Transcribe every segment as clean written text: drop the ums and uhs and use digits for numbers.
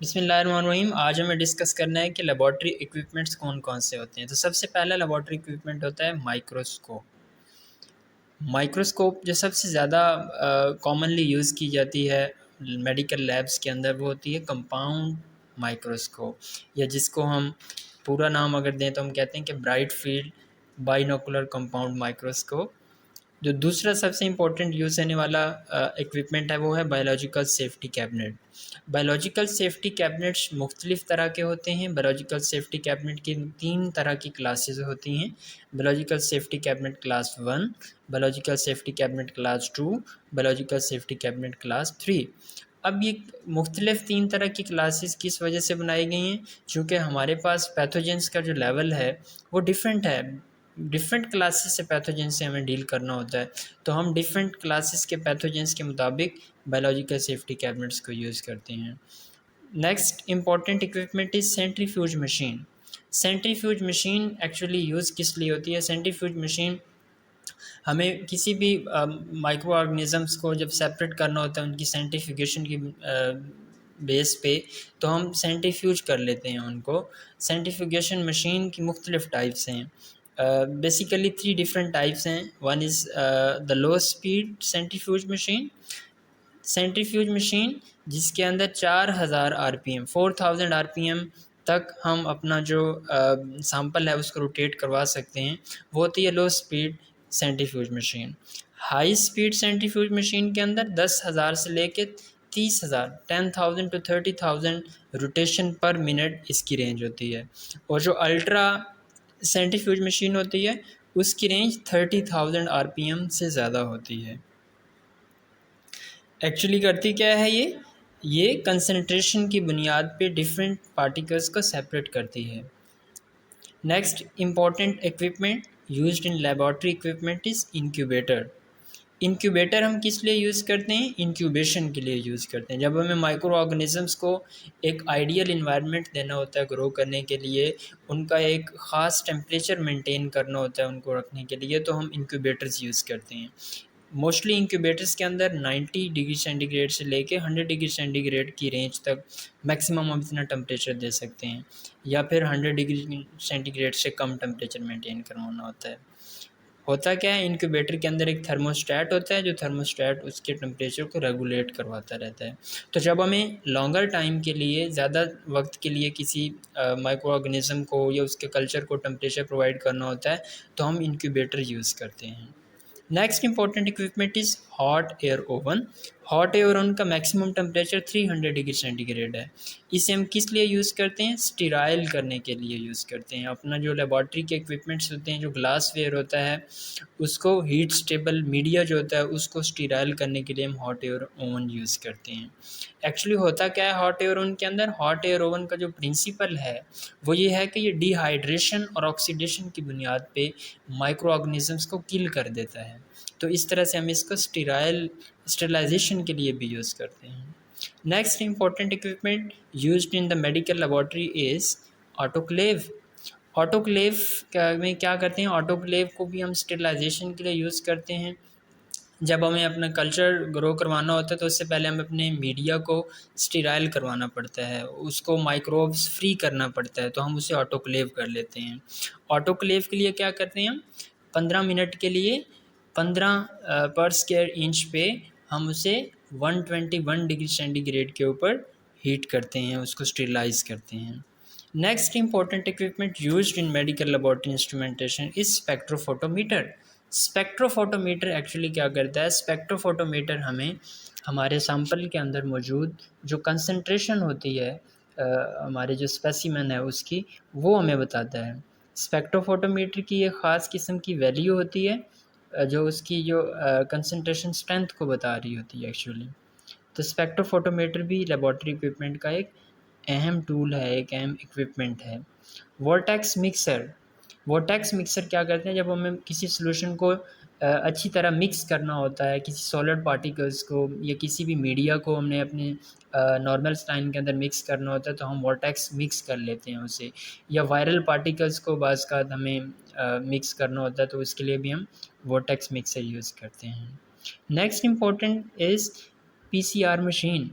बिस्मिल्लाहिर्रहमानिर्रहीम। आज हमें डिस्कस करना है कि लेबॉर्ट्री इक्विपमेंट्स कौन कौन से होते हैं। तो सबसे पहला लेबॉर्ट्री इक्विपमेंट होता है माइक्रोस्कोप। माइक्रोस्कोप जो सबसे ज़्यादा कॉमनली यूज़ की जाती है मेडिकल लैब्स के अंदर, वो होती है कंपाउंड माइक्रोस्कोप, या जिसको हम पूरा नाम अगर दें तो हम कहते हैं कि bright field binocular compound microscope. जो दूसरा सबसे इम्पोर्टेंट यूज़ होने वाला इक्विपमेंट है वो है biological safety cabinet. Biological safety cabinets मुख्तलिफ़ तरह के होते हैं। बायोलॉजिकल सेफ्टी कैबिनेट की 3 तरह की क्लासेस होती हैं। Biological safety cabinet class 1, biological safety cabinet class 2, biological safety cabinet class 3। अब ये मुख्तलिफ़ 3 तरह की क्लासेस किस वजह से बनाई गई हैं? चूँकि हमारे पास पैथोजेंस का जो लेवल है वो डिफरेंट है। डिफरेंट क्लासेस से पैथोजेन से हमें डील करना होता है, तो हम डिफरेंट क्लासेस के पैथोजेंस के मुताबिक बायोलॉजिकल सेफ्टी कैबिनेट्स को यूज़ करते हैं। Next important equipment is centrifuge machine. Centrifuge machine actually use किस लिए होती है? सेंट्रीफ्यूज मशीन हमें किसी भी माइक्रो ऑर्गेनिज़म्स को जब सेपरेट करना होता है उनकी सेंट्रीफ्यूगेशन की बेस पे, तो हम सेंट्रीफ्यूज कर लेते हैं उनको। सेंट्रीफ्यूगेशन मशीन की मुख्तलिफ़ टाइप्स हैं। बेसिकली 3 डिफरेंट टाइप्स हैं। One is the low speed centrifuge machine. Centrifuge machine जिसके अंदर 4000 आरपीएम 4000 आरपीएम तक हम अपना जो सैंपल है उसको रोटेट करवा सकते हैं, वो होती है लो speed centrifuge machine. High speed centrifuge machine के अंदर 10,000 से लेके 30,000 10,000 टू 30,000 रोटेशन पर मिनट इसकी रेंज होती है। और जो अल्ट्रा सेंट्रीफ्यूज मशीन होती है उसकी रेंज 30,000 आरपीएम से ज़्यादा होती है। एक्चुअली करती क्या है ये कंसंट्रेशन की बुनियाद पे डिफरेंट पार्टिकल्स को सेपरेट करती है। Next important equipment used in laboratory equipment is incubator. Incubator हम किस लिए यूज़ करते हैं? इंक्यूबेशन के लिए यूज़ करते हैं। जब हमें माइक्रो ऑर्गेनिज़म्स को एक आइडियल इन्वायरमेंट देना होता है ग्रो करने के लिए, उनका एक ख़ास टेम्परेचर मेंटेन करना होता है उनको रखने के लिए, तो हम इंक्यूबेटर्स यूज़ करते हैं। मोस्टली इंक्यूबेटर्स के अंदर 90 डिग्री सेंटीग्रेड से लेके 100 डिग्री सेंटीग्रेड की रेंज तक मैक्सिमम हम इतना टेम्परेचर दे सकते हैं, या फिर 100 डिग्री सेंटीग्रेड से कम टेम्परेचर मेंटेन करवाना होता है। होता क्या है, इंक्यूबेटर के अंदर एक थर्मोस्टेट होता है, जो थर्मोस्टेट उसके टेम्परेचर को रेगुलेट करवाता रहता है। तो जब हमें लॉन्गर टाइम के लिए, ज़्यादा वक्त के लिए किसी माइक्रो ऑर्गेनिज़म को या उसके कल्चर को टेम्परेचर प्रोवाइड करना होता है, तो हम इंक्यूबेटर यूज़ करते हैं। Next important equipment is hot air oven. Hot air oven का मैक्सिमम टेम्परेचर 300 डिग्री सेंटीग्रेड है। इसे हम किस लिए यूज़ करते हैं? स्टीराइल करने के लिए यूज़ करते हैं। अपना जो लेबॉर्ट्री के इक्विपमेंट्स होते हैं, जो ग्लास वेयर होता है, उसको हीट स्टेबल मीडिया जो होता है उसको स्टीराइल करने के लिए हम हॉट एयर ओवन यूज़ करते हैं। एक्चुअली होता क्या है हॉट एयर ओवन के अंदर? हॉट एयर ओवन का जो प्रिंसिपल है वो ये है कि ये डिहाइड्रेशन और ऑक्सीडेशन की बुनियाद पे माइक्रो ऑर्गेनिज़म्स को किल कर देता है। तो इस तरह से हम इसको स्टेरिलाइजेशन के लिए भी यूज़ करते हैं। Next important equipment used in the medical laboratory is autoclave. Autoclave में क्या करते हैं? ऑटोक्लेव को भी हम स्टेरिलाइजेशन के लिए यूज़ करते हैं। जब हमें अपना कल्चर ग्रो करवाना होता है तो उससे पहले हमें अपने मीडिया को स्टीराइल करवाना पड़ता है, उसको माइक्रोब्स फ्री करना पड़ता है, तो हम उसे ऑटोक्लेव कर लेते हैं। ऑटोक्लेव के लिए क्या करते हैं हम? 15 मिनट के लिए 15 पर स्क्वायर इंच पे हम उसे 121 डिग्री सेंटीग्रेड के ऊपर हीट करते हैं, उसको स्टेरिलाइज करते हैं। Next important equipment used in medical laboratory instrumentation is spectrophotometer. Spectrophotometer actually क्या करता है? स्पेक्ट्रोफोटोमीटर हमें हमारे सैंपल के अंदर मौजूद जो कंसंट्रेशन होती है हमारे जो स्पेसिमेन है उसकी, वो हमें बताता है। स्पेक्ट्रोफोटोमीटर की एक ख़ास किस्म की वैल्यू होती है जो उसकी जो कंसंट्रेशन स्ट्रेंथ को बता रही होती है एक्चुअली। तो स्पेक्ट्रोफोटोमीटर भी लेबॉर्ट्री इक्विपमेंट का एक अहम टूल है, एक अहम इक्विपमेंट है। Vortex mixer. वोर्टेक्स मिक्सर क्या करते हैं? जब हमें किसी सॉल्यूशन को अच्छी तरह मिक्स करना होता है, किसी सॉलिड पार्टिकल्स को या किसी भी मीडिया को हमने अपने नॉर्मल स्टाइन के अंदर मिक्स करना होता है, तो हम वोर्टेक्स मिक्स कर लेते हैं उसे। या वायरल पार्टिकल्स को बाज़ का हमें मिक्स करना होता है, तो उसके लिए भी हम वोर्टेक्स मिक्सर यूज़ करते हैं। Next important is PCR machine.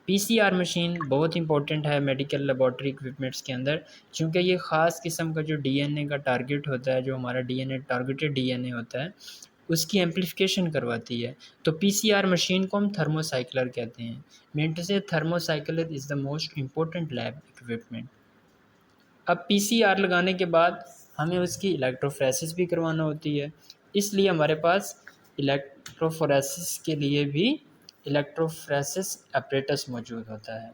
PCR machine बहुत इंपॉर्टेंट है मेडिकल लेबॉर्ट्री इक्विपमेंट्स के अंदर, क्योंकि ये ख़ास किस्म का जो डीएनए का टारगेट होता है, जो हमारा डीएनए टारगेटेड डीएनए होता है, उसकी एम्प्लीफिकेशन करवाती है। तो पीसीआर मशीन को हम थर्मोसाइक्लर कहते हैं। मीन टू से thermocycler is the most important lab equipment. अब पीसीआर लगाने के बाद हमें उसकी इलेक्ट्रोफोरेसिस भी करवाना होती है, इसलिए हमारे पास इलेक्ट्रोफोरेसिस के लिए भी इलेक्ट्रोफोरेसिस अपरेटस मौजूद होता है।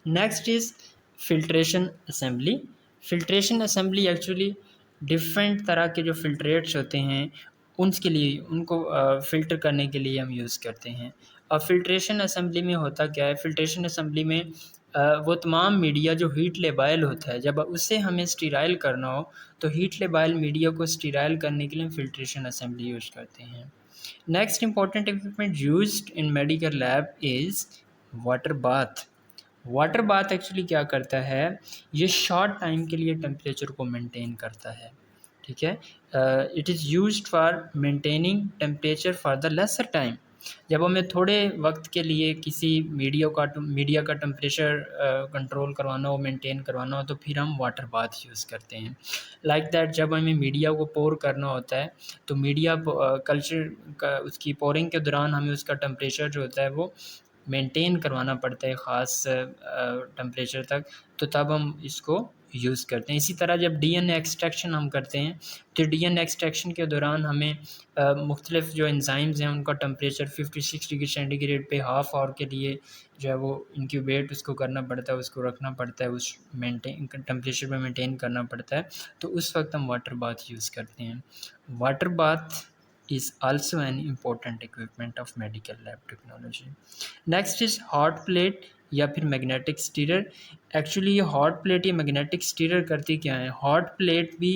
Next is filtration assembly. Filtration assembly actually different तरह के जो फ़िल्ट्रेट्स होते हैं उनके लिए, उनको फ़िल्टर करने के लिए हम यूज़ करते हैं। अब फ़िल्ट्रेशन असेंबली में होता क्या है, फ़िल्ट्रेशन असेंबली में वो तमाम मीडिया जो हीट लेबाइल होता है, जब उसे हमें स्टीराइल करना हो तो हीट लेबाइल मीडिया को स्टीराइल करने के लिए हम फ़िल्ट्रेशन असेंबली यूज़ करते हैं। Next important equipment used in medical lab is water bath. Water bath actually क्या करता है, ये शॉर्ट टाइम के लिए टेम्परेचर को मेंटेन करता है। ठीक है, it is used for maintaining temperature for the lesser time. जब हमें थोड़े वक्त के लिए किसी मीडिया का टेम्परेचर कंट्रोल करवाना हो, मेंटेन करवाना हो, तो फिर हम वाटर बाथ यूज़ करते हैं। लाइक दैट जब हमें मीडिया को पोर करना होता है तो मीडिया कल्चर का उसकी पोरिंग के दौरान हमें उसका टेम्परेचर जो होता है वो मेंटेन करवाना पड़ता है ख़ास टेम्परेचर तक, तो तब हम इसको यूज़ करते हैं। इसी तरह जब डीएनए एक्सट्रैक्शन हम करते हैं तो डीएनए एक्सट्रैक्शन के दौरान हमें मुख्तलिफ़ जो एंजाइम्स हैं उनका टेम्परेचर 56 डिग्री सेंटीग्रेड पे हाफ़ आवर के लिए जो है वो इंक्यूबेट उसको करना पड़ता है, उसको रखना पड़ता है, उस मेंटेन टेम्परेचर पे मेंटेन करना पड़ता है, तो उस वक्त हम वाटर बाथ यूज़ करते हैं। Water bath is also an important equipment of medical lab technology. Next is hot plate या फिर मैग्नेटिक स्टीरर। एक्चुअली ये हॉट प्लेट या मैग्नेटिक स्टीरर करती क्या है, हॉट प्लेट भी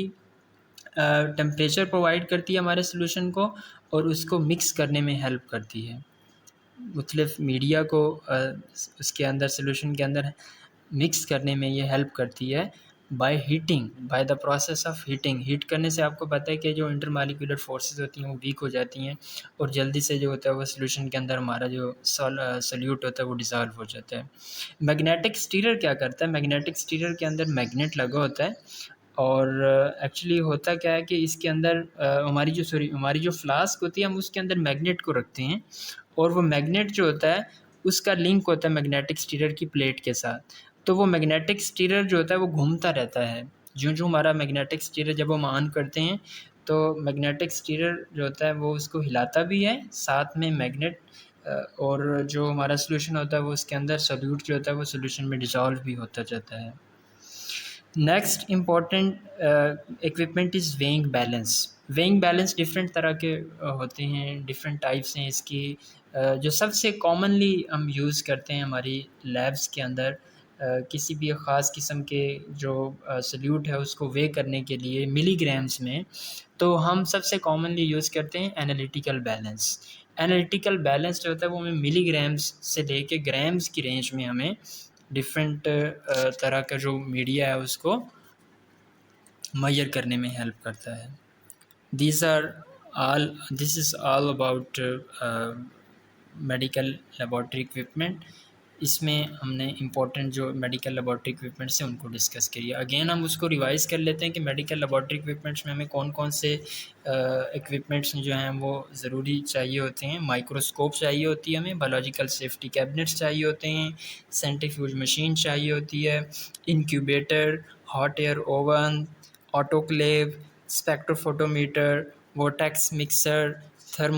टेम्परेचर प्रोवाइड करती है हमारे सोल्यूशन को और उसको मिक्स करने में हेल्प करती है। मुख्तलिफ़ मीडिया को उसके अंदर सोल्यूशन के अंदर मिक्स करने में ये हेल्प करती है by heating, by the process of heating. Heat करने से आपको पता है कि जो इंटरमॉलिक्यूलर फोर्सेस होती हैं वो वीक हो जाती हैं और जल्दी से जो होता है वो सोल्यूशन के अंदर हमारा जो सोल्यूट होता है वो डिज़ोल्व हो जाता है। मैग्नेटिक स्टीरर क्या करता है, मैग्नेटिक स्टीरर के अंदर मैग्नेट लगा होता है और एक्चुअली होता क्या है कि इसके अंदर हमारी जो फ्लास्क होती है हम उसके अंदर मैग्नेट को रखते हैं और वो मैग्नेट जो होता है उसका लिंक होता है मैग्नेटिक स्टीरर की प्लेट के साथ। तो वो मैग्नेटिक स्टीरर जो होता है वो घूमता रहता है, जो हमारा मैग्नेटिक स्टीरर जब हम ऑन करते हैं तो मैग्नेटिक स्टीरर जो होता है वो उसको हिलाता भी है, साथ में मैग्नेट और जो हमारा सोल्यूशन होता है वो उसके अंदर सोल्यूट जो होता है वो सोल्यूशन में डिज़ोल्व भी होता जाता है। Next important equipment is weighing balance. Weighing balance different तरह के होते हैं, डिफरेंट टाइप्स हैं इसकी। जो सबसे कॉमनली हम यूज़ करते हैं हमारी लैब्स के अंदर किसी भी ख़ास किस्म के जो सल्यूट है उसको वे करने के लिए मिलीग्राम्स में, तो हम सबसे कॉमनली यूज़ करते हैं एनालिटिकल बैलेंस। एनालिटिकल बैलेंस जो होता है वो हमें मिलीग्राम्स से लेके ग्राम्स की रेंज में हमें डिफरेंट तरह का जो मीडिया है उसको मेजर करने में हेल्प करता है। This is all about medical laboratory equipment. इसमें हमने इम्पोर्टेंट जो मेडिकल लेबॉर्ट्री इक्विपमेंट्स हैं उनको डिस्कस किया। अगेन हम उसको रिवाइज़ कर लेते हैं कि मेडिकल लेबॉर्ट्री इक्विपमेंट्स में हमें कौन कौन से इक्विपमेंट्स जो हैं वो ज़रूरी चाहिए होते हैं। माइक्रोस्कोप चाहिए होती है हमें, बायोलॉजिकल सेफ्टी कैबिनेट्स चाहिए होते हैं, सेंट्रीफ्यूज मशीन चाहिए होती है, incubator, hot air oven, autoclave, spectrophotometer, vortex mixer, thermo